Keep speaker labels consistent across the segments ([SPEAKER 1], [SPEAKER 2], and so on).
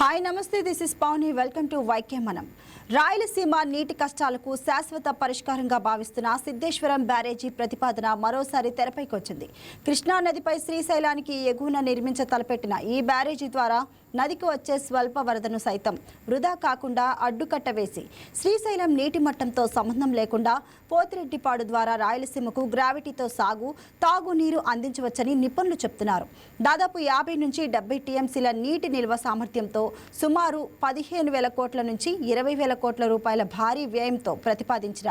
[SPEAKER 1] Hi నమస్తే, this is Pouni. Welcome to YK మనం. రాయలసీమ నీటి కష్టాలకు శాశ్వత పరిష్కారంగా భావిస్తున్న సిద్ధేశ్వరం బ్యారేజీ ప్రతిపాదన మరోసారి తెరపైకి వచ్చింది. కృష్ణా నదిపై శ్రీశైలానికి ఎగువన నిర్మించ తలపెట్టిన ఈ బ్యారేజీ ద్వారా నదికి వచ్చే స్వల్ప వరదను సైతం వృధా కాకుండా అడ్డుకట్ట వేసి శ్రీశైలం నీటి మట్టంతో సంబంధం లేకుండా పోతిరెడ్డిపాడు ద్వారా రాయలసీమకు గ్రావిటీతో సాగు తాగునీరు అందించవచ్చని నిపుణులు చెప్తున్నారు. దాదాపు 50 నుంచి 70 టీఎంసీల నీటి నిల్వ సామర్థ్యంతో సుమారు 15,000 కోట్ల నుంచి 20,000 కోట్ల రూపాయల భారీ వ్యయంతో ప్రతిపాదించిన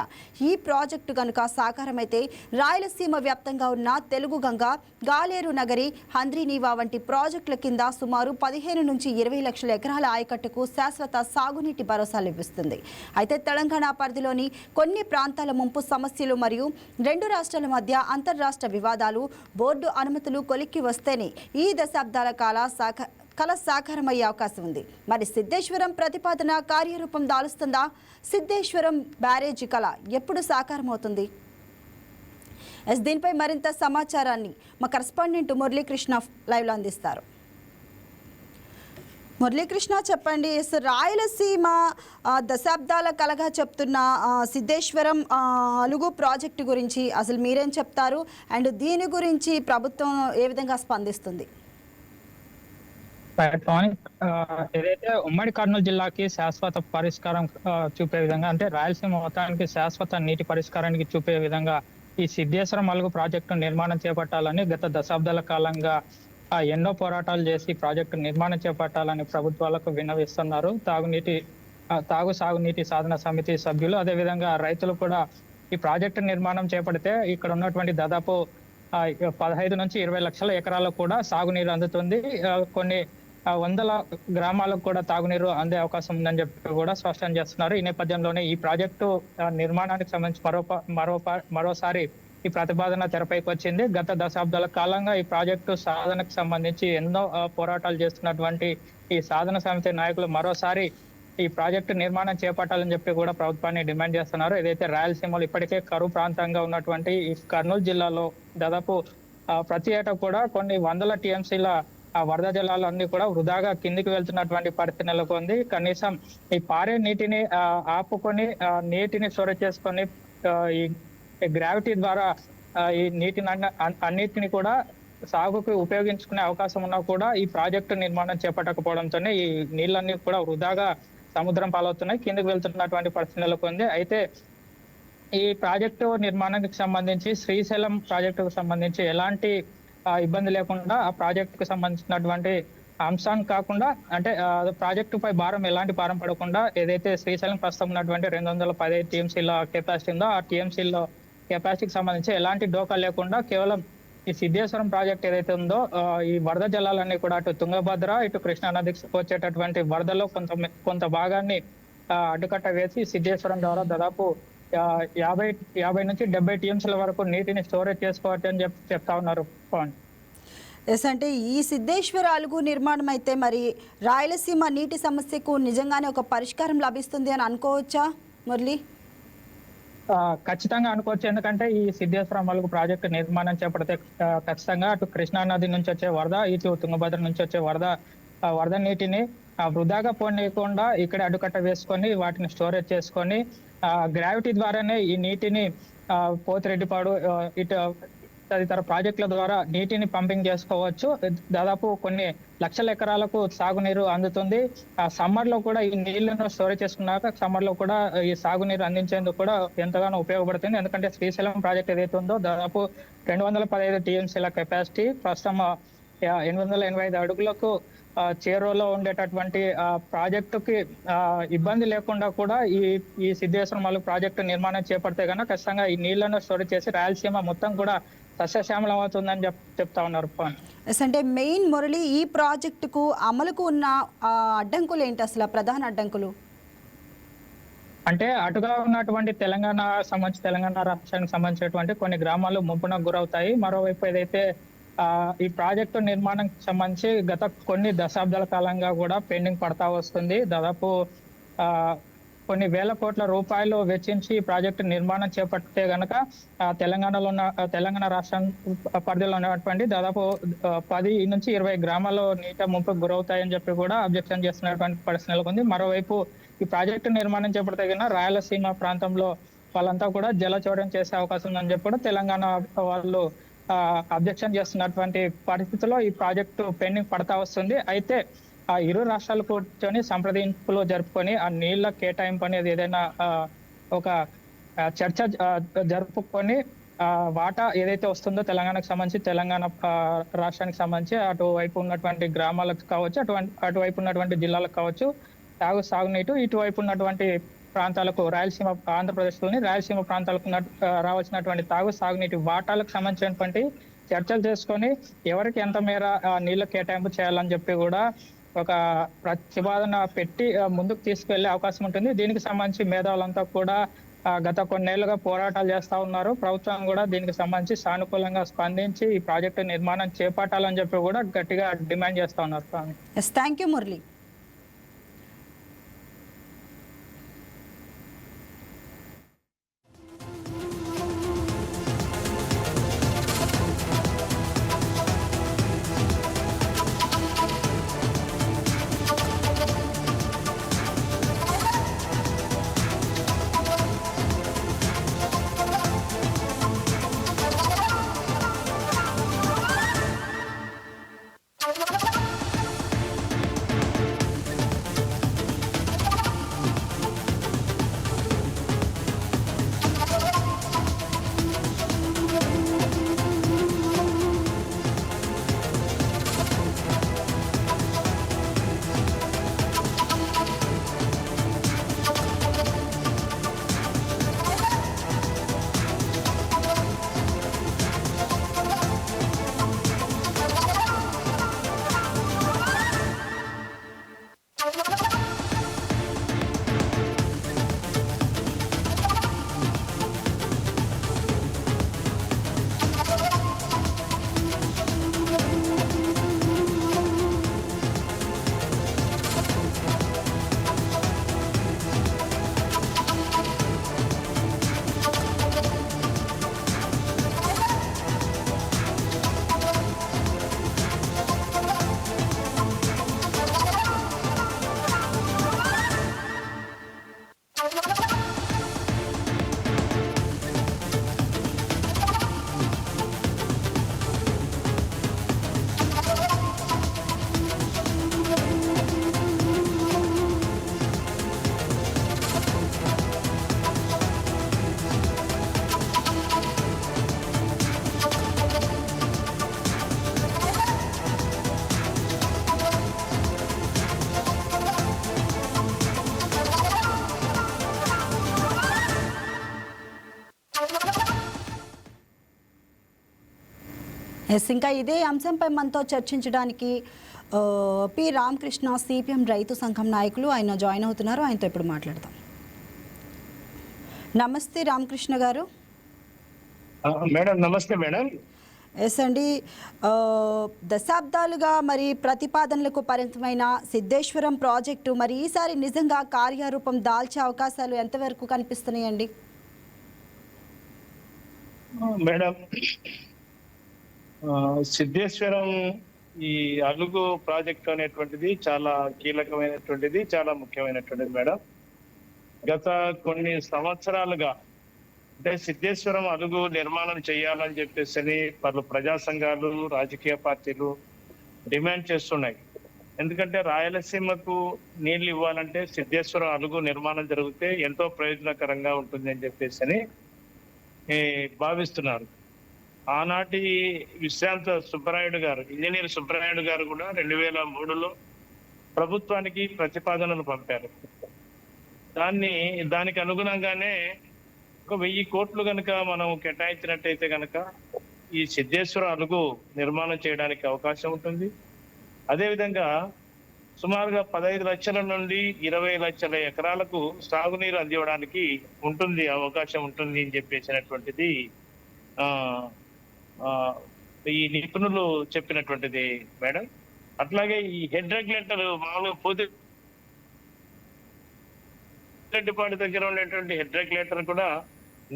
[SPEAKER 1] ఈ ప్రాజెక్టు కనుక సాకారమైతే రాయలసీమ వ్యాప్తంగా ఉన్న తెలుగు గంగ, గాలేరు నగరి, హంద్రీనీవా వంటి ప్రాజెక్టుల కింద సుమారు 15 నుంచి 20 లక్షల ఎకరాల ఆయకట్టుకు శాశ్వత సాగునీటి భరోసా లభిస్తుంది. అయితే తెలంగాణ పరిధిలోని కొన్ని ప్రాంతాల ముంపు సమస్యలు మరియు రెండు రాష్ట్రాల మధ్య అంతర్రాష్ట్ర వివాదాలు, బోర్డు అనుమతులు కొలిక్కి వస్తేనే ఈ దశాబ్దాల కళ సాకారమయ్యే అవకాశం ఉంది. మరి సిద్ధేశ్వరం ప్రతిపాదన కార్యరూపం దాలుస్తుందా? సిద్ధేశ్వరం బ్యారేజీ కళ ఎప్పుడు సాకారమవుతుంది? దీనిపై మరింత సమాచారాన్ని మా కరెస్పాండెంట్ మురళీకృష్ణ లైవ్లో అందిస్తారు. మురళీకృష్ణ, చెప్పండి. రాయలసీమ దశాబ్దాల కలగా చెప్తున్న సిద్ధేశ్వరం అలుగు ప్రాజెక్టు గురించి అసలు మీరేం చెప్తారు? అండ్ దీని గురించి ప్రభుత్వం ఏ విధంగా స్పందిస్తుంది?
[SPEAKER 2] ఏదైతే ఉమ్మడి కర్నూలు జిల్లాకి శాశ్వత పరిష్కారం చూపే విధంగా, అంటే రాయలసీమ మొత్తానికి శాశ్వత నీటి పరిష్కారానికి చూపే విధంగా ఈ సిద్ధేశ్వరం అలుగు ప్రాజెక్టు నిర్మాణం చేపట్టాలని గత దశాబ్దాల కాలంగా ఎన్నో పోరాటాలు చేసి ప్రాజెక్టు నిర్మాణం చేపట్టాలని ప్రభుత్వాలకు విన్నవిస్తున్నారు. సాగునీటి సాధన సమితి సభ్యులు, అదేవిధంగా రైతులు కూడా ఈ ప్రాజెక్టు నిర్మాణం చేపడితే ఇక్కడ ఉన్నటువంటి దాదాపు 15 నుంచి 20 లక్షల ఎకరాలకు కూడా సాగునీరు అందుతుంది. కొన్ని వందల గ్రామాలకు కూడా తాగునీరు అందే అవకాశం ఉందని చెప్పి కూడా స్పష్టం చేస్తున్నారు. ఈ నేపథ్యంలోనే ఈ ప్రాజెక్టు నిర్మాణానికి సంబంధించి మరోసారి ఈ ప్రతిపాదన తెరపైకి వచ్చింది. గత దశాబ్దాల కాలంగా ఈ ప్రాజెక్టు సాధనకు సంబంధించి ఎన్నో పోరాటాలు చేస్తున్నటువంటి ఈ సాధన సమితి నాయకులు మరోసారి ఈ ప్రాజెక్టు నిర్మాణం చేపట్టాలని చెప్పి కూడా ప్రభుత్వాన్ని డిమాండ్ చేస్తున్నారు. ఏదైతే రాయలసీమలో ఇప్పటికే కరువు ప్రాంతంగా ఉన్నటువంటి ఈ కర్నూలు జిల్లాలో దాదాపు ప్రతి ఏటా కూడా కొన్ని వందల టీఎంసీల వరద జలాలన్నీ కూడా వృధాగా కిందికి వెళ్తున్నటువంటి పరిస్థితి నెలకొంది. కనీసం ఈ పారే నీటిని ఆపుకొని నీటిని స్టోరేజ్ చేసుకొని ఈ గ్రావిటీ ద్వారా ఈ నీటిని అన్నిటిని కూడా సాగుకు ఉపయోగించుకునే అవకాశం ఉన్నా కూడా ఈ ప్రాజెక్టు నిర్మాణం చేపట్టకపోవడంతోనే ఈ నీళ్ళన్నీ కూడా వృధాగా సముద్రం పాలవుతున్నాయి, కిందకి వెళ్తున్నటువంటి పరిస్థితి నెలకొంది. అయితే ఈ ప్రాజెక్టు నిర్మాణానికి సంబంధించి శ్రీశైలం ప్రాజెక్టుకు సంబంధించి ఎలాంటి ఇబ్బంది లేకుండా ఆ ప్రాజెక్టుకు సంబంధించినటువంటి అంశాన్ని కాకుండా, అంటే ప్రాజెక్టుపై ఎలాంటి భారం పడకుండా ఏదైతే శ్రీశైలం ప్రస్తుతం ఉన్నటువంటి 215 టీఎంసీల కెపాసిటీ ఉందో ఆ టీఎంసీలో కెపాసిటీకి సంబంధించి ఎలాంటి డోకా లేకుండా కేవలం ఈ సిద్ధేశ్వరం ప్రాజెక్ట్ ఏదైతే ఉందో ఈ వరద జలాలన్నీ కూడా అటు తుంగభద్ర ఇటు కృష్ణా నదికి వచ్చేటటువంటి వరదలో కొంత భాగాన్ని అడ్డుకట్ట వేసి సిద్ధేశ్వరం ద్వారా దాదాపు 50 నుంచి 70 టీఎంసీల వరకు నీటిని స్టోరేజ్ చేసుకోవచ్చు అని చెప్తా ఉన్నారు.
[SPEAKER 1] ఎస్, అంటే ఈ సిద్ధేశ్వర అలుగు నిర్మాణం అయితే మరి రాయలసీమ నీటి సమస్యకు నిజంగానే ఒక పరిష్కారం లభిస్తుంది అని అనుకోవచ్చా మురళి?
[SPEAKER 2] ఖచ్చితంగా అనుకోవచ్చు. ఎందుకంటే ఈ సిద్ధేశ్వరం అలుగు ప్రాజెక్టు నిర్మాణం చేపడితే ఖచ్చితంగా అటు కృష్ణా నది నుంచి వచ్చే వరద, ఇటు తుంగభద్ర నుంచి వచ్చే వరద నీటిని వృధాగా పోనీయకుండా ఇక్కడ అడ్డుకట్ట వేసుకొని వాటిని స్టోరేజ్ చేసుకొని గ్రావిటీ ద్వారానే ఈ నీటిని పోతిరెడ్డిపాడు ఇటు తదితర ప్రాజెక్టుల ద్వారా నీటిని పంపింగ్ చేసుకోవచ్చు. దాదాపు కొన్ని లక్షల ఎకరాలకు సాగునీరు అందుతుంది. సమ్మర్ లో కూడా ఈ నీళ్లను స్టోరేజ్ చేసుకున్నాక సమ్మర్ లో కూడా ఈ సాగునీరు అందించేందుకు కూడా ఎంతగానో ఉపయోగపడుతుంది. ఎందుకంటే శ్రీశైలం ప్రాజెక్ట్ ఏదైతే ఉందో దాదాపు 215 టీఎంసీల కెపాసిటీ, ప్రస్తుతం 885 అడుగులకు చేరువలో ఉండేటటువంటి ప్రాజెక్టుకి ఇబ్బంది లేకుండా కూడా ఈ సిద్ధేశ్వరం అలుగు ప్రాజెక్టు నిర్మాణం చేపడితే కనుక ఖచ్చితంగా ఈ నీళ్లను స్టోరేజ్ చేసి రాయలసీమ మొత్తం కూడా సస్యశ్యామలం అవుతుందని చెప్తా ఉన్నారు.
[SPEAKER 1] అంటే మెయిన్ మురళి, ఈ ప్రాజెక్టుకు అమలుకు ఉన్న అడ్డంకులు ఏంటి? అసలు ప్రధాన అడ్డంకులు
[SPEAKER 2] అంటే అటుగా ఉన్నటువంటి తెలంగాణ రాష్ట్రానికి సంబంధించినటువంటి కొన్ని గ్రామాలు ముంపునకు గురవుతాయి. మరోవైపు ఏదైతే ఈ ప్రాజెక్టు నిర్మాణానికి సంబంధించి గత కొన్ని దశాబ్దాల కాలంగా కూడా పెండింగ్ పడతా వస్తుంది. దాదాపు కొన్ని వేల కోట్ల రూపాయలు వెచ్చించి ఈ ప్రాజెక్టు నిర్మాణం చేపడితే గనక తెలంగాణ రాష్ట్రం పరిధిలో ఉన్నటువంటి దాదాపు 10 నుంచి 20 గ్రామాల్లో నీట ముంపుకు గురవుతాయని చెప్పి కూడా అబ్జెక్షన్ చేస్తున్నటువంటి పరిస్థితి నెలకొంది. మరోవైపు ఈ ప్రాజెక్టు నిర్మాణం చేపడితే కన్నా రాయలసీమ ప్రాంతంలో వాళ్ళంతా కూడా జలచోడం చేసే అవకాశం ఉందని చెప్పి కూడా తెలంగాణ వాళ్ళు అబ్జెక్షన్ చేస్తున్నటువంటి పరిస్థితిలో ఈ ప్రాజెక్టు పెండింగ్ పడతా వస్తుంది. అయితే ఆ ఇరు రాష్ట్రాలు కూర్చొని సంప్రదింపులు జరుపుకొని ఆ నీళ్ల కేటాయింపు అనేది ఏదైనా ఒక చర్చ జరుపుకొని వాటా ఏదైతే వస్తుందో తెలంగాణకు సంబంధించి తెలంగాణ రాష్ట్రానికి సంబంధించి అటువైపు ఉన్నటువంటి గ్రామాలకు కావచ్చు, అటువైపు ఉన్నటువంటి జిల్లాలకు కావచ్చు సాగునీటు, ఇటువైపు ఉన్నటువంటి ప్రాంతాలకు రాయలసీమ ఆంధ్రప్రదేశ్లోని రాయలసీమ ప్రాంతాలకు రావాల్సినటువంటి సాగునీటి వాటాలకు సంబంధించినటువంటి చర్చలు చేసుకొని ఎవరికి ఎంత మేర నీళ్ల కేటాయింపు చేయాలని చెప్పి కూడా ఒక ప్రతిపాదన పెట్టి ముందుకు తీసుకెళ్లే అవకాశం ఉంటుంది. దీనికి సంబంధించి మేధావులంతా కూడా గత కొన్నేళ్లుగా పోరాటాలు చేస్తా ఉన్నారు. ప్రభుత్వం కూడా దీనికి సంబంధించి సానుకూలంగా స్పందించి ఈ ప్రాజెక్టు నిర్మాణం చేపట్టాలని చెప్పి కూడా గట్టిగా డిమాండ్ చేస్తా ఉన్నారు.
[SPEAKER 1] Thank you Murali. ఇంకా ఇదే అంశంపై మనతో చర్చించడానికి పి రామకృష్ణ సిపిఎం రైతు సంఘం నాయకులు ఆయన జాయిన్ అవుతున్నారు. ఆయనతో ఇప్పుడు మాట్లాడదాం. నమస్తే రామకృష్ణ గారు.
[SPEAKER 3] మేడం నమస్తే మేడం.
[SPEAKER 1] ఎస్ అండి, దశాబ్దాలుగా మరి ప్రతిపాదనలకు పరిమితమైన సిద్ధేశ్వరం ప్రాజెక్టు మరి ఈసారి నిజంగా కార్యరూపం దాల్చే అవకాశాలు ఎంతవరకు కనిపిస్తున్నాయండి?
[SPEAKER 3] మేడం, సిద్ధేశ్వరం ఈ అలుగు ప్రాజెక్ట్ అనేటువంటిది చాలా కీలకమైనటువంటిది, చాలా ముఖ్యమైనటువంటిది మేడం. గత కొన్ని సంవత్సరాలుగా అంటే సిద్ధేశ్వరం అలుగు నిర్మాణం చేయాలని చెప్పేసి పలు ప్రజా సంఘాలు, రాజకీయ పార్టీలు డిమాండ్ చేస్తున్నాయి. ఎందుకంటే రాయలసీమకు నీళ్లు ఇవ్వాలంటే సిద్ధేశ్వరం అలుగు నిర్మాణం జరిగితే ఎంతో ప్రయోజనకరంగా ఉంటుంది అని చెప్పేసి భావిస్తున్నారు. ఆనాటి విశ్రాంత సుబ్బరాయుడు గారు, ఇంజనీర్ సుబ్బరాయుడు గారు కూడా 2003లో ప్రభుత్వానికి ప్రతిపాదనలు పంపారు. దానికి అనుగుణంగానే ఒక 1000 కోట్లు కనుక మనం కేటాయించినట్టయితే కనుక ఈ సిద్ధేశ్వర అలుగు నిర్మాణం చేయడానికి అవకాశం ఉంటుంది. అదేవిధంగా సుమారుగా 15 లక్షల నుండి 20 లక్షల ఎకరాలకు సాగునీరు అందివ్వడానికి ఉంటుంది, అవకాశం ఉంటుంది అని చెప్పేసినటువంటిది ఈ నిపుణులు చెప్పినటువంటిది మేడం. అట్లాగే ఈ హెడ్ రెగ్యులేటర్ మామూలుగా రెడ్డిపాడు దగ్గర ఉండేటువంటి హెడ్ రెగ్యులేటర్ కూడా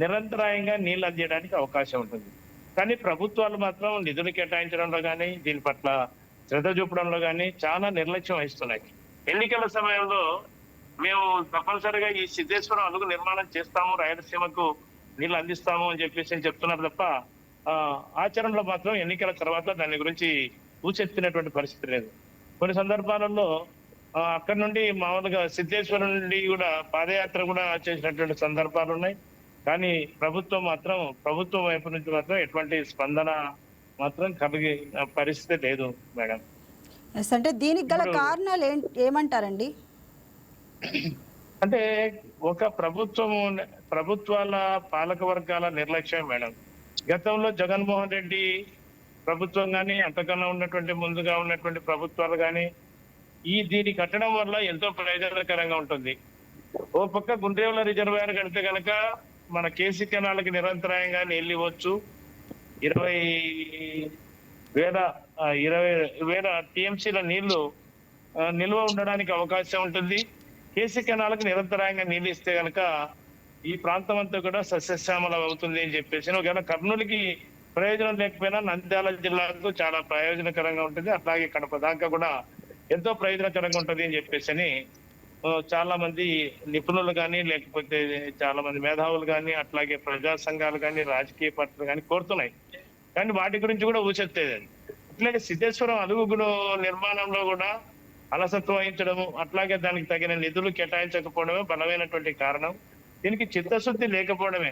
[SPEAKER 3] నిరంతరాయంగా నీళ్లు అందించడానికి అవకాశం ఉంటుంది. కానీ ప్రభుత్వాలు మాత్రం నిధులు కేటాయించడంలో కానీ దీని పట్ల శ్రద్ధ చూపడంలో కానీ చాలా నిర్లక్ష్యం వహిస్తున్నాయి. ఎన్నికల సమయంలో మేము తప్పనిసరిగా ఈ సిద్ధేశ్వరం అలుగు నిర్మాణం చేస్తాము, రాయలసీమకు నీళ్లు అందిస్తాము అని చెప్పేసి చెప్తున్నారు తప్ప ఆచరణలో మాత్రం ఎన్నికల తర్వాత దాని గురించి ఊచెత్తినటువంటి పరిస్థితి లేదు. కొన్ని సందర్భాలలో అక్కడ నుండి మామూలుగా సిద్ధేశ్వరం నుండి కూడా పాదయాత్ర కూడా చేసినటువంటి సందర్భాలు ఉన్నాయి. కానీ ప్రభుత్వం వైపు నుంచి మాత్రం ఎటువంటి స్పందన మాత్రం కలిగే పరిస్థితి లేదు మేడం.
[SPEAKER 1] అంటే దీనికి గల కారణాలు ఏమంటారండి?
[SPEAKER 3] అంటే ఒక ప్రభుత్వాల పాలక వర్గాల నిర్లక్ష్యం మేడం. గతంలో జగన్మోహన్ రెడ్డి ప్రభుత్వం కానీ అంతకన్నా ఉన్నటువంటి ముందుగా ఉన్నటువంటి ప్రభుత్వాలు కానీ దీన్ని కట్టడం వల్ల ఎంతో ప్రయోజనకరంగా ఉంటుంది. ఓ పక్క గుండ్రేవుల రిజర్వాయర్ కడితే కనుక మన కేసీ కెనాల్కి నిరంతరాయంగా నీళ్ళు ఇవ్వచ్చు. 20,000 టీఎంసీల నీళ్లు నిల్వ ఉండడానికి అవకాశం ఉంటుంది. కేసీ కెనాల్కి నిరంతరాయంగా నీళ్లు ఇస్తే కనుక ఈ ప్రాంతం అంతా కూడా సస్యశ్యామలం అవుతుంది అని చెప్పేసి, ఒకవేళ కర్నూలుకి ప్రయోజనం లేకపోయినా నంద్యాల జిల్లాకు చాలా ప్రయోజనకరంగా ఉంటుంది, అట్లాగే కడప దాకా కూడా ఎంతో ప్రయోజనకరంగా ఉంటుంది అని చెప్పేసి చాలా మంది నిపుణులు కానీ లేకపోతే చాలా మంది మేధావులు కానీ అట్లాగే ప్రజా సంఘాలు కానీ రాజకీయ పార్టీలు కానీ కోరుతున్నాయి. కానీ వాటి గురించి కూడా ఊచెత్తేది. అట్లాగే సిద్ధేశ్వరం అలుగు నిర్మాణంలో కూడా అలసత్వం వహించడము, అట్లాగే దానికి తగిన నిధులు కేటాయించకపోవడమే బలమైనటువంటి కారణం. దీనికి చిత్తశుద్ధి లేకపోవడమే.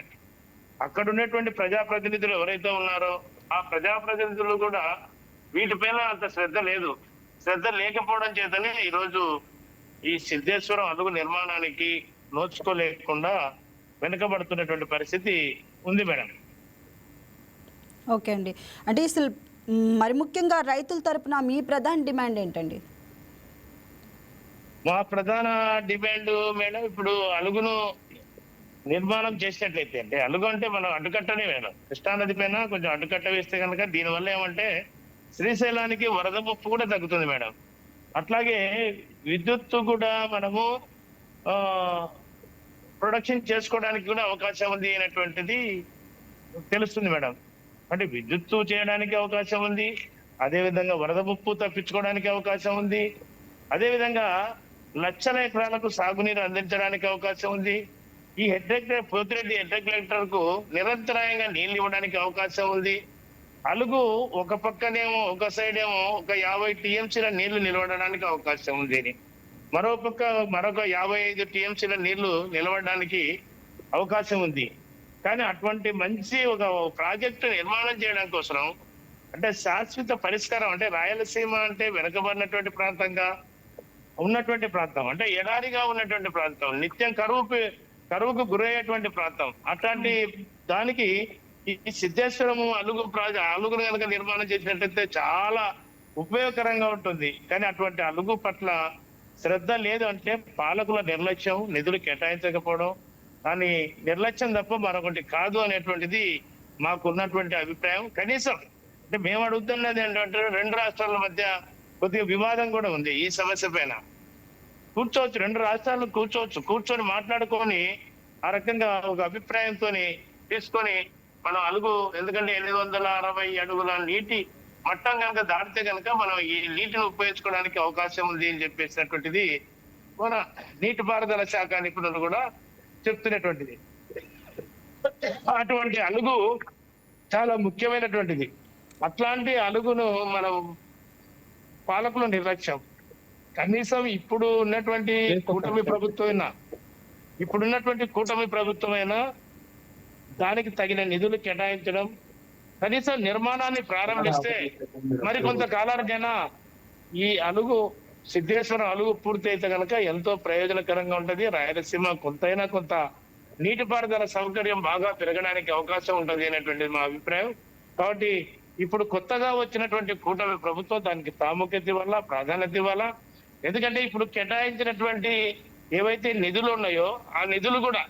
[SPEAKER 3] అక్కడ ఉన్నటువంటి ప్రజాప్రతినిధులు ఎవరైతే ఉన్నారో ఆ ప్రజాప్రతినిధులు కూడా వీటిపైన అంత శ్రద్ధ లేదు. శ్రద్ధ లేకపోవడం చేతనే ఈరోజు ఈ సిద్ధేశ్వరం అలుగు నిర్మాణానికి నోచుకోలేకుండా వెనుకబడుతున్నటువంటి పరిస్థితి ఉంది మేడం.
[SPEAKER 1] ఓకే అండి. అంటే అసలు మరి ముఖ్యంగా రైతుల తరపున మీ ప్రధాన డిమాండ్ ఏంటండి?
[SPEAKER 3] మా ప్రధాన డిమాండ్ మేడం, ఇప్పుడు అలుగును నిర్మాణం చేసినట్లయితే, అంటే అలుగు అంటే మనం అడ్డుకట్టనే మేడం, కృష్ణానది పైన కొంచెం అడ్డుకట్ట వేస్తే కనుక దీనివల్ల ఏమంటే శ్రీశైలానికి వరద ముప్పు కూడా తగ్గుతుంది మేడం. అట్లాగే విద్యుత్తు కూడా మనము ప్రొడక్షన్ చేసుకోవడానికి కూడా అవకాశం ఉంది అనేటువంటిది తెలుస్తుంది మేడం. అంటే విద్యుత్తు చేయడానికి అవకాశం ఉంది, అదేవిధంగా వరద ముప్పు తప్పించుకోవడానికి అవకాశం ఉంది, అదేవిధంగా లక్షల ఎకరాలకు సాగునీరు అందించడానికి అవకాశం ఉంది. ఈ పోతిరెడ్డి హెడ్ రెగ్యులేటర్ కు నిరంతరాయంగా నీళ్లు ఇవ్వడానికి అవకాశం ఉంది. అలుగు ఒక పక్కనేమో ఒక సైడ్ ఏమో ఒక 50 టీఎంసీల నీళ్లు నిలవడానికి అవకాశం ఉంది. మరొక 55 టీఎంసీల నీళ్లు నిలవడానికి అవకాశం ఉంది. కానీ అటువంటి మంచి ఒక ప్రాజెక్టు నిర్మాణం చేయడం కోసం అంటే శాశ్వత పరిష్కారం, అంటే రాయలసీమ అంటే వెనుకబడినటువంటి ప్రాంతంగా ఉన్నటువంటి ప్రాంతం, అంటే ఎడారిగా ఉన్నటువంటి ప్రాంతం, నిత్యం కరువుకు గురయ్యేటువంటి ప్రాంతం. అట్లాంటి దానికి ఈ సిద్ధేశ్వరము అలుగును కనుక నిర్మాణం చేసినట్లయితే చాలా ఉపయోగకరంగా ఉంటుంది. కానీ అటువంటి అలుగు పట్ల శ్రద్ధ లేదు. అంటే పాలకుల నిర్లక్ష్యం, నిధులు కేటాయించకపోవడం, కానీ నిర్లక్ష్యం తప్ప మరొకటి కాదు అనేటువంటిది మాకున్నటువంటి అభిప్రాయం. కనీసం అంటే మేము అడుగుతున్నది ఏంటంటే 2 రాష్ట్రాల మధ్య కొద్దిగా వివాదం కూడా ఉంది ఈ సమస్య పైన. కూర్చోవచ్చు, 2 రాష్ట్రాలు కూర్చొని మాట్లాడుకొని ఆ రకంగా ఒక అభిప్రాయంతో తీసుకొని మనం అలుగు, ఎందుకంటే 860 అడుగుల నీటి మట్టం కనుక దాటితే కనుక మనం ఈ నీటిని ఉపయోగించుకోవడానికి అవకాశం ఉంది అని చెప్పేసినటువంటిది మన నీటిపారుదల శాఖ నిపుణులు కూడా చెప్తున్నటువంటిది. అటువంటి అలుగు చాలా ముఖ్యమైనటువంటిది. అట్లాంటి అలుగును మనం పాలకుల నిర్లక్ష్యం. కనీసం ఇప్పుడున్నటువంటి కూటమి ప్రభుత్వమైనా దానికి తగిన నిధులు కేటాయించడం, కనీసం నిర్మాణాన్ని ప్రారంభిస్తే మరి కొంతకాలానికైనా ఈ సిద్ధేశ్వరం అలుగు పూర్తి అయితే కనుక ఎంతో ప్రయోజనకరంగా ఉంటది. రాయలసీమ కొంత నీటిపారుదల సౌకర్యం బాగా పెరగడానికి అవకాశం ఉంటది అనేటువంటిది మా అభిప్రాయం. కాబట్టి ఇప్పుడు కొత్తగా వచ్చినటువంటి కూటమి ప్రభుత్వం దానికి ప్రాముఖ్యత ఇవ్వాలా, ప్రాధాన్యత ఇవ్వాలా. ఎందుకంటే ఇప్పుడు కేటాయించినటువంటి ఏవైతే నిధులు ఉన్నాయో ఆ నిధులు కూడా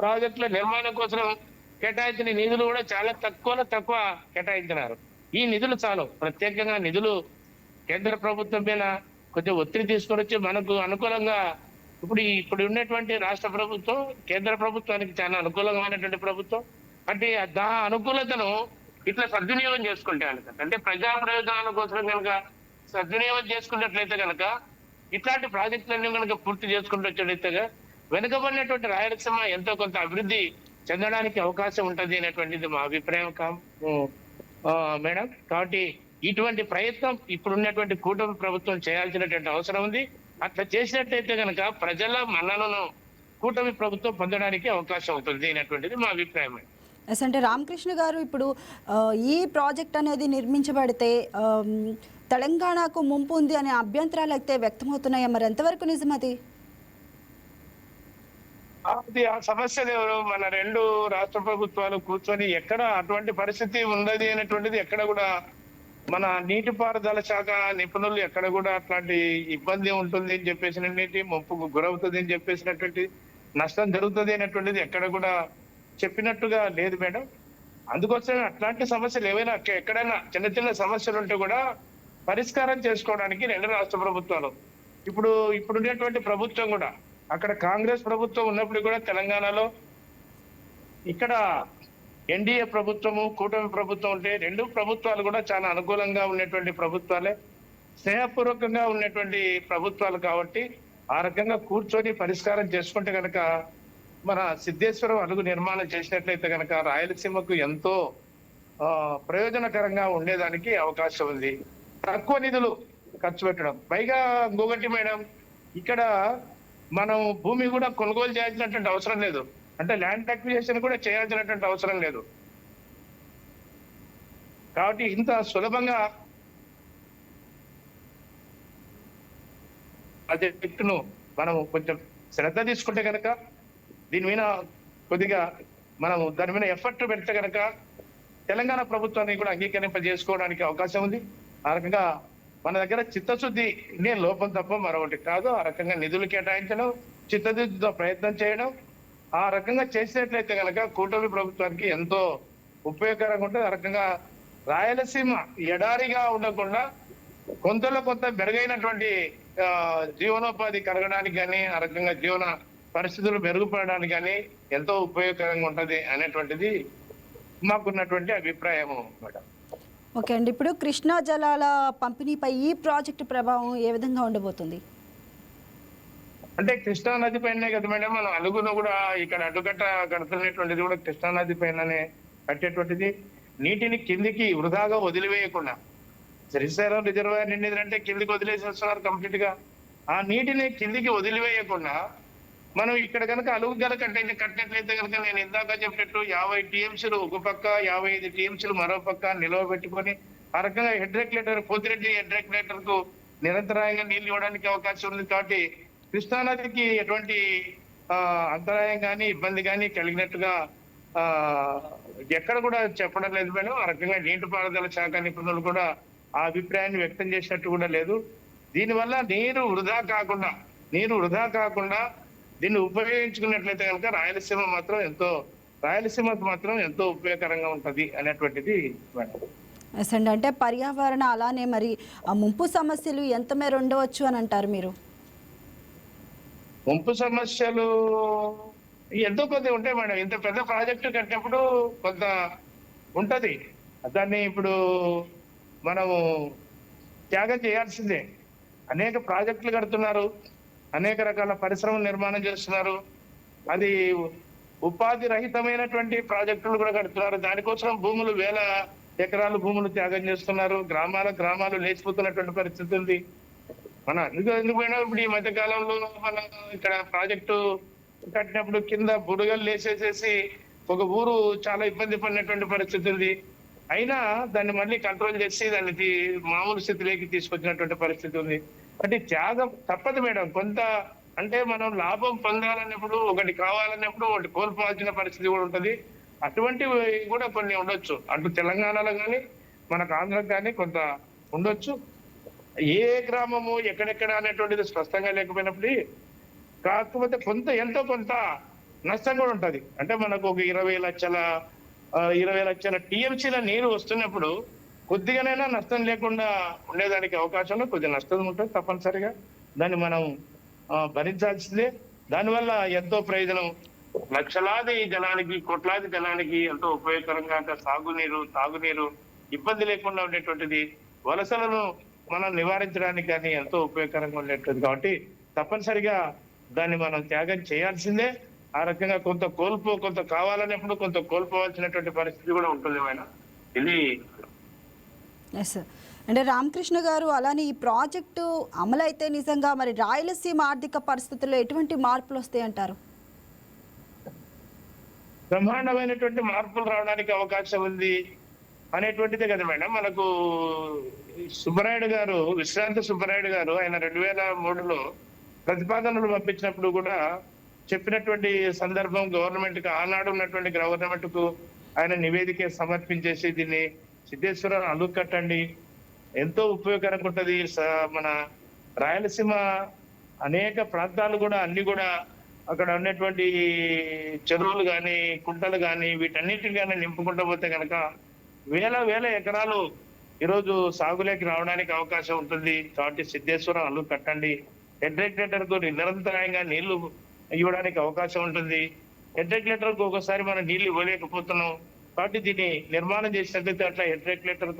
[SPEAKER 3] ప్రాజెక్టుల నిర్మాణం కోసం కేటాయించిన నిధులు కూడా చాలా తక్కువ కేటాయించినారు. ఈ నిధులు చాలు. ప్రత్యేకంగా నిధులు కేంద్ర ప్రభుత్వం మీద కొంచెం ఒత్తిడి తీసుకొని వచ్చి మనకు అనుకూలంగా ఇప్పుడు ఉన్నటువంటి రాష్ట్ర ప్రభుత్వం కేంద్ర ప్రభుత్వానికి చాలా అనుకూలమైనటువంటి ప్రభుత్వం. అంటే అనుకూలతను ఇట్లా సద్వినియోగం చేసుకుంటే కనుక, అంటే ప్రజా ప్రయోజనాల కోసం కనుక సద్వినియోగం చేసుకున్నట్లయితే కనుక, ఇట్లాంటి ప్రాజెక్టులన్నీ కనుక పూర్తి చేసుకుంటూ వచ్చేటట్టుగా వెనుకబడినటువంటి రాయలసీమ ఎంతో కొంత అభివృద్ధి చెందడానికి అవకాశం ఉంటది అనేటువంటిది మా అభిప్రాయం మేడం. కాబట్టి ఇటువంటి ప్రయత్నం ఇప్పుడు ఉన్నటువంటి కూటమి ప్రభుత్వం చేయాల్సినటువంటి అవసరం ఉంది. అట్లా చేసినట్లయితే కనుక ప్రజల మన్ననను కూటమి ప్రభుత్వం పొందడానికి అవకాశం ఉంటుంది అనేటువంటిది మా అభిప్రాయం.
[SPEAKER 1] ఎస్, అంటే రామకృష్ణ గారు ఇప్పుడు ఈ ప్రాజెక్ట్ అనేది నిర్మించబడితే తెలంగాణకు ముంపు ఉంది అనే అభ్యంతరాలు అయితే వ్యక్తమవుతున్నాయా? మరి ఎంతవరకు నిజం అది?
[SPEAKER 3] ఆ సమస్యలు ఎవరు మన రెండు రాష్ట్ర ప్రభుత్వాలు కూర్చొని ఎక్కడ అటువంటి పరిస్థితి ఉన్నది అనేటువంటిది ఎక్కడ కూడా మన నీటిపారుదల శాఖ నిపుణులు ఎక్కడ కూడా అట్లాంటి ఇబ్బంది ఉంటుంది అని చెప్పేసినటువంటి ముప్పుకు గురవుతుంది అని చెప్పేసినటువంటి నష్టం జరుగుతుంది అనేటువంటిది ఎక్కడ కూడా చెప్పినట్టుగా లేదు మేడం. అందుకోసం అట్లాంటి సమస్యలు ఏవైనా ఎక్కడైనా చిన్న చిన్న సమస్యలు ఉంటే కూడా పరిష్కారం చేసుకోవడానికి రెండు రాష్ట్ర ప్రభుత్వాలు ఇప్పుడున్నటువంటి ప్రభుత్వం కూడా, అక్కడ కాంగ్రెస్ ప్రభుత్వం ఉన్నప్పుడు కూడా తెలంగాణలో ఇక్కడ ఎన్డీఏ ప్రభుత్వము కూటమి ప్రభుత్వం ఉంటే రెండు ప్రభుత్వాలు కూడా చాలా అనుకూలంగా ఉన్నటువంటి ప్రభుత్వాలే, స్నేహపూర్వకంగా ఉన్నటువంటి ప్రభుత్వాలు. కాబట్టి ఆ రకంగా కూర్చొని పరిష్కారం చేసుకుంటే కనుక మన సిద్ధేశ్వరం అలుగు నిర్మాణం చేసినట్లయితే కనుక రాయలసీమకు ఎంతో ప్రయోజనకరంగా ఉండేదానికి అవకాశం ఉంది. తక్కువ నిధులు ఖర్చు పెట్టడం, పైగా ఇంకొకటి మేడం, ఇక్కడ మనం భూమి కూడా కొనుగోలు చేయాల్సినటువంటి అవసరం లేదు, అంటే ల్యాండ్ అక్విజిషన్ కూడా చేయాల్సినటువంటి అవసరం లేదు. కాబట్టి ఇంత సులభంగా ప్రాజెక్టును మనం కొంచెం శ్రద్ధ తీసుకుంటే కనుక, దీని మీద కొద్దిగా మనం దాని మీద ఎఫర్ట్ పెడితే కనుక తెలంగాణ ప్రభుత్వాన్ని కూడా అంగీకరింపజేసుకోవడానికి అవకాశం ఉంది. ఆ రకంగా మన దగ్గర చిత్తశుద్ధి లోపం తప్ప మరొకటి కాదు. ఆ రకంగా నిధులు కేటాయించడం, చిత్తశుద్ధితో ప్రయత్నం చేయడం, ఆ రకంగా చేసినట్లయితే కనుక కూటమి ప్రభుత్వానికి ఎంతో ఉపయోగకరంగా ఉంటుంది. ఆ రకంగా రాయలసీమ ఎడారిగా ఉండకుండా కొంతలో కొంత మెరుగైనటువంటి జీవనోపాధి కలగడానికి కానీ, ఆ రకంగా జీవన పరిస్థితులు మెరుగుపడడానికి కానీ ఎంతో ఉపయోగకరంగా ఉంటది అనేటువంటిది మాకున్నటువంటి అభిప్రాయం మేడం.
[SPEAKER 1] ఓకే అండి, ఇప్పుడు కృష్ణా జలాల పంపిణీపై ఈ ప్రాజెక్టు ప్రభావం ఏ విధంగా ఉండబోతుంది?
[SPEAKER 3] అంటే కృష్ణా నది పైనే కదా మేడం మనం అలుగును కూడా ఇక్కడ అడ్డుకట్ట కడుతున్నటువంటిది కూడా కృష్ణా నది పైననే కట్టేటువంటిది. నీటిని కిందికి వృధాగా వదిలివేయకుండా, శ్రీశైలం రిజర్వాయర్ నిండిదంటే కిందికి వదిలేసేస్తున్నారు కంప్లీట్ గా. ఆ నీటిని కిందికి వదిలివేయకుండా మనం ఇక్కడ కనుక అలుగు గల కట్టినట్లయితే కనుక నేను ఇందాక చెప్పినట్టు 50 టీఎంసీలు ఒక పక్క, 55 టీఎంసీలు మరో పక్క నిల్వ పెట్టుకొని ఆ రకంగా head regulator Pothireddy head regulator కు నిరంతరాయంగా నీళ్లు ఇవ్వడానికి అవకాశం ఉంది. కాబట్టి కృష్ణానదికి ఎటువంటి అంతరాయం కానీ ఇబ్బంది కానీ కలిగినట్టుగా ఎక్కడ కూడా చెప్పడం లేదు మేడం. ఆ రకంగా నీటిపారుదల శాఖ నిపుణులు కూడా ఆ అభిప్రాయాన్ని వ్యక్తం చేసినట్టు కూడా లేదు. దీనివల్ల నీరు వృధా కాకుండా దీన్ని ఉపయోగించుకున్నట్లయితే కనుక రాయలసీమకు మాత్రం ఎంతో ఉపయోగకరంగా ఉంటది అనేటువంటిది మేడం.
[SPEAKER 1] అంటే పర్యావరణ అలానే మరి ముంపు సమస్యలు ఎంత మేర ఉండవచ్చు అని అంటారు మీరు?
[SPEAKER 3] ముంపు సమస్యలు ఎంతో కొద్ది ఉంటాయి మేడం. ఇంత పెద్ద ప్రాజెక్టు కట్టినప్పుడు కొంత ఉంటది, దాన్ని ఇప్పుడు మనము త్యాగం చేయాల్సిందే. అనేక ప్రాజెక్టులు కడుతున్నారు, అనేక రకాల పరిశ్రమల నిర్మాణం చేస్తున్నారు, అది ఉపాధి రహితమైనటువంటి ప్రాజెక్టులు కూడా కడుతున్నారు. దానికోసం భూములు వేల ఎకరాలు భూములు త్యాగం చేస్తున్నారు. గ్రామాలు లేచిపోతున్నటువంటి పరిస్థితి ఉంది. ఎందుకు పోయినా ఇప్పుడు ఈ మధ్య కాలంలో మన ఇక్కడ ప్రాజెక్టు కట్టినప్పుడు కింద బుడగలు లేసేసేసి ఒక ఊరు చాలా ఇబ్బంది పడినటువంటి పరిస్థితి ఉంది. అయినా దాన్ని మళ్ళీ కంట్రోల్ చేసి దాన్ని మామూలు స్థితిలోకి తీసుకొచ్చినటువంటి పరిస్థితి ఉంది. అంటే త్యాగం తప్పదు మేడం. కొంత అంటే మనం లాభం పొందాలన్నప్పుడు, ఒకటి కావాలన్నప్పుడు ఒకటి కోల్పోవాల్సిన పరిస్థితి కూడా ఉంటది. అటువంటివి కూడా కొన్ని ఉండొచ్చు, అటు తెలంగాణలో కానీ మనకు ఆంధ్రకు కానీ కొంత ఉండొచ్చు. ఏ గ్రామము ఎక్కడెక్కడ అనేటువంటిది స్పష్టంగా లేకపోయినప్పుడు కాకపోతే ఎంతో కొంత నష్టం కూడా ఉంటది. అంటే మనకు ఒక 20 లక్షల టీఎంసీల నీరు వస్తున్నప్పుడు కొద్దిగానైనా నష్టం లేకుండా ఉండేదానికి అవకాశంలో కొద్దిగా నష్టం ఉంటుంది. తప్పనిసరిగా దాన్ని మనం భరించాల్సిందే. దానివల్ల ఎంతో ప్రయోజనం, లక్షలాది జనానికి, కోట్లాది జనానికి ఎంతో ఉపయోగకరంగా సాగునీరు, తాగునీరు ఇబ్బంది లేకుండా ఉండేటువంటిది, వలసలను మనం నివారించడానికి కానీ ఎంతో ఉపయోగకరంగా ఉండేటువంటిది. కాబట్టి తప్పనిసరిగా దాన్ని మనం త్యాగం చేయాల్సిందే. ఆ రకంగా కొంత కావాలన్నప్పుడు కొంత కోల్పోవాల్సినటువంటి పరిస్థితి కూడా ఉంటుంది మేడం. ఇది
[SPEAKER 1] ఎస్ సార్. అంటే రామకృష్ణ గారు, అలానే ఈ ప్రాజెక్టు అమలైతే నిజంగా మరి రాయలసీమ ఆర్థిక పరిస్థితుల్లో ఎటువంటి మార్పులు వస్తాయంటారు?
[SPEAKER 3] బ్రహ్మాండమైనటువంటి మార్పులు రావడానికి అవకాశం ఉంది అనేటువంటిదే కదా మేడం. మనకు సుబ్బరాయుడు గారు, విశ్రాంతి సుబ్బరాయుడు గారు, ఆయన 2003లో ప్రతిపాదనలు పంపించినప్పుడు కూడా చెప్పినటువంటి సందర్భం, గవర్నమెంట్ కు, ఆనాడు ఉన్నటువంటి గవర్నమెంట్ కు ఆయన నివేదిక సమర్పించేసి దీన్ని సిద్ధేశ్వరం అలుగు కట్టండి, ఎంతో ఉపయోగకరంగా ఉంటది. మన రాయలసీమ అనేక ప్రాంతాలు కూడా అన్ని కూడా అక్కడ ఉన్నటువంటి చెరువులు కానీ, కుంటలు కానీ వీటన్నిటిని కానీ నింపుకుంటూ పోతే కనుక వేల ఎకరాలు ఈరోజు సాగులోకి రావడానికి అవకాశం ఉంటుంది. కాబట్టి సిద్ధేశ్వరం అలుగు కట్టండి, హెడ్ కు నిరంతరాయంగా నీళ్లు ఇవ్వడానికి అవకాశం ఉంటుంది. హెడ్ కు ఒకసారి మనం నీళ్లు ఇవ్వలేకపోతున్నాం. కాబట్టి దీన్ని నిర్మాణం చేసినట్లయితే అట్లా హెడ్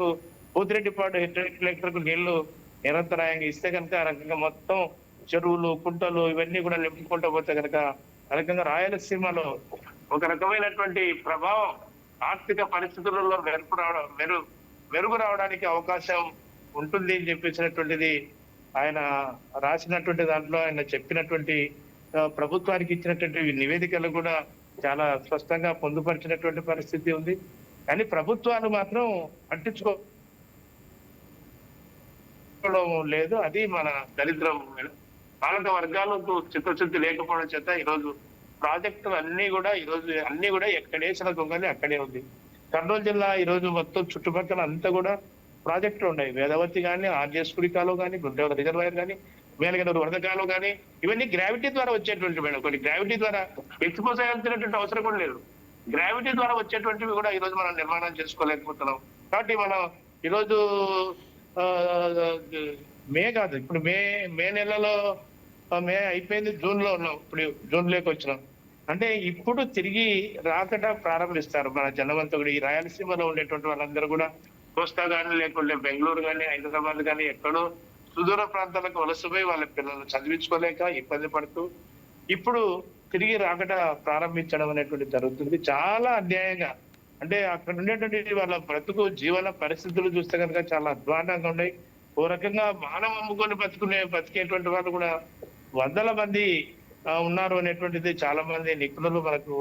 [SPEAKER 3] కు పోతిరెడ్డిపాడు హెడ్ కు నీళ్లు నిరంతరాయంగా ఇస్తే కనుక ఆ రకంగా మొత్తం చెరువులు, కుంటలు ఇవన్నీ కూడా నింపుకుంటూ పోతే కనుక ఆ రకంగా రాయలసీమలో ఒక రకమైనటువంటి ప్రభావం, ఆర్థిక పరిస్థితులలో మెరుగు రావడానికి అవకాశం ఉంటుంది అని చెప్పేసినటువంటిది ఆయన రాసినటువంటి దాంట్లో, ఆయన చెప్పినటువంటి ప్రభుత్వానికి ఇచ్చినటువంటి నివేదికలు కూడా చాలా స్పష్టంగా పొందుపరిచినటువంటి పరిస్థితి ఉంది. కానీ ప్రభుత్వాలు మాత్రం పట్టించుకోవడం లేదు. అది మన దరిద్రం. పాలక వర్గాలకు చిత్తశుద్ధి లేకపోవడం చేత ఈరోజు ప్రాజెక్టులు అన్ని కూడా ఎక్కడేసిన దొంగలి అక్కడే ఉంది. కర్నూలు జిల్లా ఈరోజు మొత్తం చుట్టుపక్కల అంతా కూడా ప్రాజెక్టులు ఉన్నాయి. వేదవతి కానీ, ఆర్జేస్ కుడికాలో కానీ, గుంటూరు రిజర్వాయర్ కానీ, మేలగనూరు వరదకాలు కానీ, ఇవన్నీ గ్రావిటీ ద్వారా వచ్చేటువంటి మేడం. కొన్ని గ్రావిటీ ద్వారా ఎత్తిపోసాల్సినటువంటి అవసరం కూడా లేదు. గ్రావిటీ ద్వారా వచ్చేటువంటివి కూడా ఈరోజు మనం నిర్మాణం చేసుకోలేకపోతున్నాం. కాబట్టి మనం ఈరోజు మే కాదు, ఇప్పుడు మే నెలలో మే అయిపోయింది, జూన్ లో ఉన్నాం, ఇప్పుడు జూన్లోకి వచ్చినాం. అంటే ఇప్పుడు తిరిగి రాకట ప్రారంభిస్తారు మన జనమంతా కూడా. ఈ రాయలసీమలో ఉండేటువంటి వాళ్ళందరూ కూడా కోస్తా కానీ, లేకుంటే బెంగళూరు కానీ, హైదరాబాద్ కానీ ఎక్కడో సుదూర ప్రాంతాలకు వలసపోయి వాళ్ళ పిల్లలు చదివించుకోలేక ఇబ్బంది పడుతూ ఇప్పుడు తిరిగి రాకట ప్రారంభించడం అనేటువంటి జరుగుతుంది. చాలా అన్యాయంగా, అంటే అక్కడ ఉండేటువంటి వాళ్ళ బ్రతుకు జీవన పరిస్థితులు చూస్తే కనుక చాలా అధ్వానంగా ఉన్నాయి. ఓ రకంగా మానవ అమ్ముకొని బతికేటువంటి వాళ్ళు కూడా వందల మంది ఉన్నారు అనేటువంటిది చాలా మంది నిపుణులు మనకు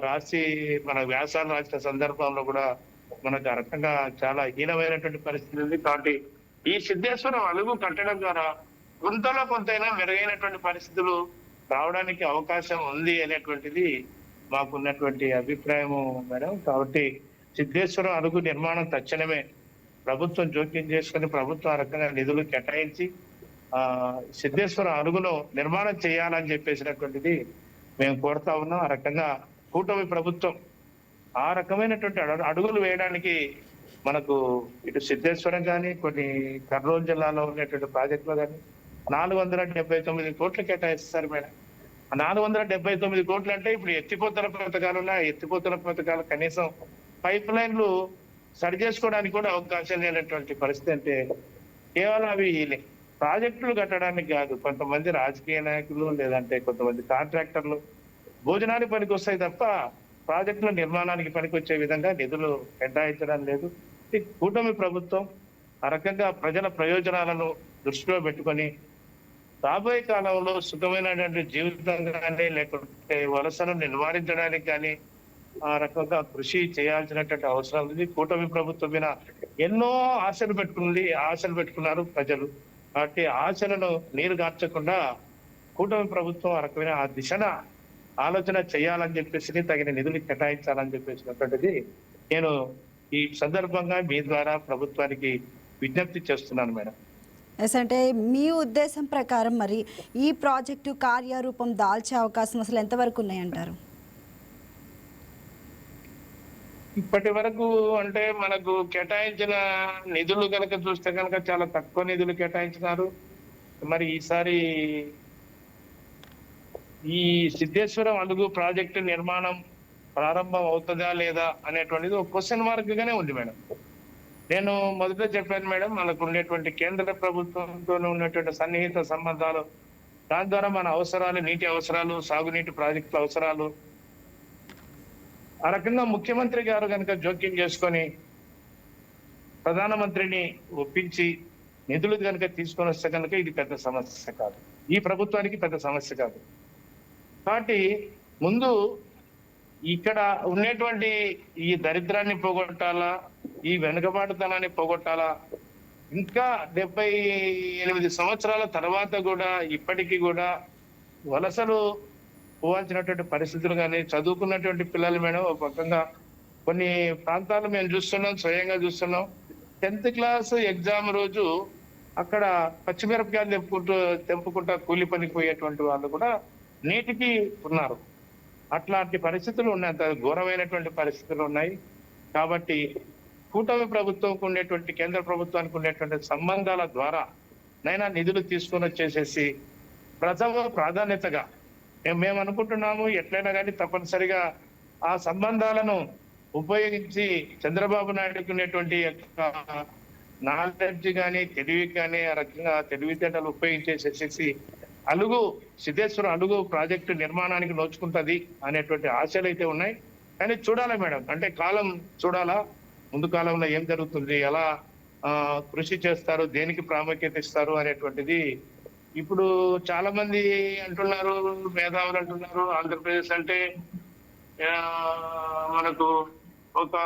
[SPEAKER 3] రాసి, మన వ్యాసాలు రాసిన సందర్భంలో కూడా మనకు ఆ రకంగా చాలా హీనమైనటువంటి పరిస్థితి ఉంది. కాబట్టి ఈ సిద్ధేశ్వరం అలుగు కట్టడం ద్వారా కొంతైనా మెరుగైనటువంటి పరిస్థితులు రావడానికి అవకాశం ఉంది అనేటువంటిది మాకున్నటువంటి అభిప్రాయము మేడం. కాబట్టి సిద్ధేశ్వరం అలుగు నిర్మాణం తక్షణమే ప్రభుత్వం జోక్యం చేసుకుని ప్రభుత్వం ఆ రకంగా నిధులు కేటాయించి సిద్ధేశ్వరం అలుగును నిర్మాణం చేయాలని చెప్పేసినటువంటిది మేము కోరుతా ఉన్నాం. ఆ రకంగా కూటమి ప్రభుత్వం ఆ రకమైనటువంటి అడుగులు వేయడానికి మనకు ఇటు సిద్ధేశ్వరం కానీ, కొన్ని కర్నూలు జిల్లాలో ఉన్నటువంటి ప్రాజెక్టులు కానీ 479 కోట్లు కేటాయిస్తారు మేడం. 479 కోట్లు అంటే ఇప్పుడు ఎత్తిపోతల పథకాలు కనీసం పైప్ లైన్లు సరి చేసుకోవడానికి కూడా అవకాశం లేనటువంటి పరిస్థితి. అంటే కేవలం అవి ప్రాజెక్టులు కట్టడానికి కాదు, కొంతమంది రాజకీయ నాయకులు లేదంటే కొంతమంది కాంట్రాక్టర్లు భోజనానికి పనికి వస్తాయి తప్ప ప్రాజెక్టుల నిర్మాణానికి పనికొచ్చే విధంగా నిధులు కేటాయించడం లేదు. కూటమి ప్రభుత్వం ఆ రకంగా ప్రజల ప్రయోజనాలను దృష్టిలో పెట్టుకొని రాబోయే కాలంలో సుఖమైనటువంటి జీవితం కానీ, లేకుంటే వలసను నివారించడానికి కానీ ఆ రకంగా కృషి చేయాల్సినటువంటి అవసరం ఉంది. కూటమి ప్రభుత్వం మీద ఎన్నో ఆశలు పెట్టుకున్నారు ప్రజలు. కాబట్టి ఆశలను నీరు గార్చకుండా కూటమి ప్రభుత్వం ఆ రకమైన ఆ దిశన ఆలోచన చేయాలని చెప్పేసి తగిన నిధులు కేటాయించాలని చెప్పేసినటువంటిది నేను ఈ సందర్భంగా మీ ద్వారా ప్రభుత్వానికి విజ్ఞప్తి చేస్తున్నాను మేడం.
[SPEAKER 1] ఎస్, అంటే మీ ఉద్దేశం ప్రకారం మరి ఈ ప్రాజెక్టు కార్యరూపం దాల్చే అవకాశం అసలు ఎంతవరకు ఉన్నాయంటారు?
[SPEAKER 3] ఇప్పటి వరకు అంటే మనకు కేటాయించిన నిధులు కనుక చూస్తే కనుక చాలా తక్కువ నిధులు కేటాయించినారు. మరి ఈసారి ఈ సిద్ధేశ్వరం అలుగు ప్రాజెక్టు నిర్మాణం ప్రారంభం అవుతుందా లేదా అనేటువంటిది ఒక క్వశ్చన్ మార్క్ గానే ఉంది మేడం. నేను మొదట చెప్పాను మేడం, మనకు ఉండేటువంటి కేంద్ర ప్రభుత్వంతో ఉన్నటువంటి సన్నిహిత సంబంధాలు, దాని ద్వారా మన అవసరాలు, నీటి అవసరాలు, సాగునీటి ప్రాజెక్టుల అవసరాలు, ఆ రకంగా ముఖ్యమంత్రి గారు కనుక జోక్యం చేసుకొని ప్రధానమంత్రిని ఒప్పించి నిధులు కనుక తీసుకొని వస్తే కనుక ఇది పెద్ద సమస్య కాదు, ఈ ప్రభుత్వానికి పెద్ద సమస్య కాదు. కాబట్టి ముందు ఇక్కడ ఉండేటువంటి ఈ దరిద్రాన్ని పోగొట్టాలా, ఈ వెనుకబాటుతనాన్ని పోగొట్టాలా. ఇంకా 78 సంవత్సరాల తర్వాత కూడా ఇప్పటికీ కూడా వలసలు పోవాల్సినటువంటి పరిస్థితులు కానీ, చదువుకున్నటువంటి పిల్లలు మేడం ఒక పక్కగా కొన్ని ప్రాంతాలు మేము చూస్తున్నాం, స్వయంగా చూస్తున్నాం. 10th క్లాస్ ఎగ్జామ్ రోజు అక్కడ పచ్చిమిరపకాయలు తెంపుకుంటా కూలి పనికి పోయేటువంటి వాళ్ళు కూడా నేటికి ఉన్నారు. అట్లాంటి పరిస్థితులు ఉన్నాయి, అంత ఘోరమైనటువంటి పరిస్థితులు ఉన్నాయి. కాబట్టి కూటమి ప్రభుత్వంకు ఉండేటువంటి, కేంద్ర ప్రభుత్వానికి ఉండేటువంటి సంబంధాల ద్వారా నైనా నిధులు తీసుకొని వచ్చేసేసి ప్రథమ ప్రాధాన్యతగా మేము అనుకుంటున్నాము. ఎట్లయినా కానీ తప్పనిసరిగా ఆ సంబంధాలను ఉపయోగించి చంద్రబాబు నాయుడుకు ఉండేటువంటి నాలెడ్జ్ కానీ, తెలివి కానీ, ఆ రకంగా తెలివితేటలు ఉపయోగించేసేసి సిద్ధేశ్వరం అలుగు ప్రాజెక్టు నిర్మాణానికి నోచుకుంటది అనేటువంటి ఆశలు అయితే ఉన్నాయి. కానీ చూడాలా మేడం, అంటే కాలం చూడాలా, ముందు కాలంలో ఏం జరుగుతుంది, ఎలా కృషి చేస్తారు, దేనికి ప్రాముఖ్యత ఇస్తారు అనేటువంటిది. ఇప్పుడు చాలా మంది అంటున్నారు, మేధావులు అంటున్నారు, ఆంధ్రప్రదేశ్ అంటే మనకు ఒక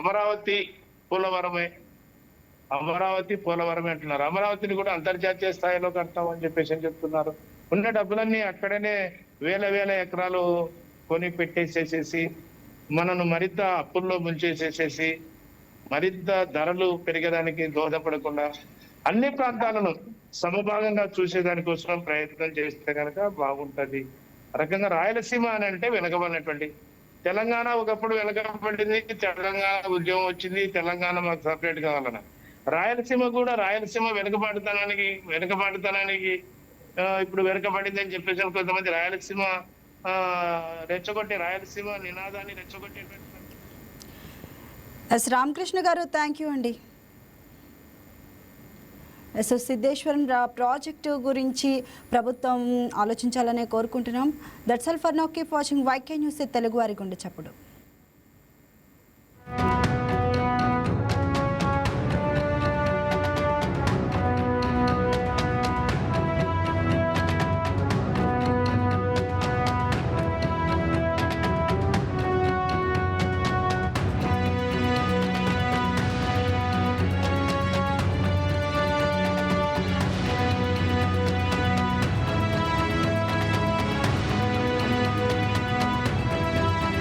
[SPEAKER 3] అమరావతి పోలవరమే అంటున్నారు. అమరావతిని కూడా అంతర్జాతీయ స్థాయిలో కడతామని చెప్పేసి చెప్తున్నారు. ఉన్న డబ్బులన్నీ అక్కడనే వేల ఎకరాలు కొని పెట్టేసేసేసి మనను మరింత అప్పుల్లో ముంచేసేసేసి మరింత ధరలు పెరిగడానికి దోహదపడకుండా అన్ని ప్రాంతాలను సమభాగంగా చూసేదానికోసం ప్రయత్నం చేస్తే కనుక బాగుంటది. రకంగా రాయలసీమ అని అంటే వెనకబడినటువంటి తెలంగాణ ఒకప్పుడు వెనకబడింది, తెలంగాణ ఉద్యమం వచ్చింది, తెలంగాణ మాకు సపరేట్ కావాలన్న. రాయలసీమ వెనుకబాటుతనానికి ఇప్పుడు వెనుకబడింది అని చెప్పేసి కొంతమంది రాయలసీమ రాయలసీమ నినాదాన్ని రెచ్చగొట్టేటువంటి.
[SPEAKER 1] ఎస్ రామకృష్ణ గారు, థ్యాంక్ యూ అండి. సో సిద్ధేశ్వరం ప్రాజెక్టు గురించి ప్రభుత్వం ఆలోచించాలనే కోరుకుంటున్నాం. That's all for now. Keep watching YK news Telugu వారి గుండె చప్పుడు.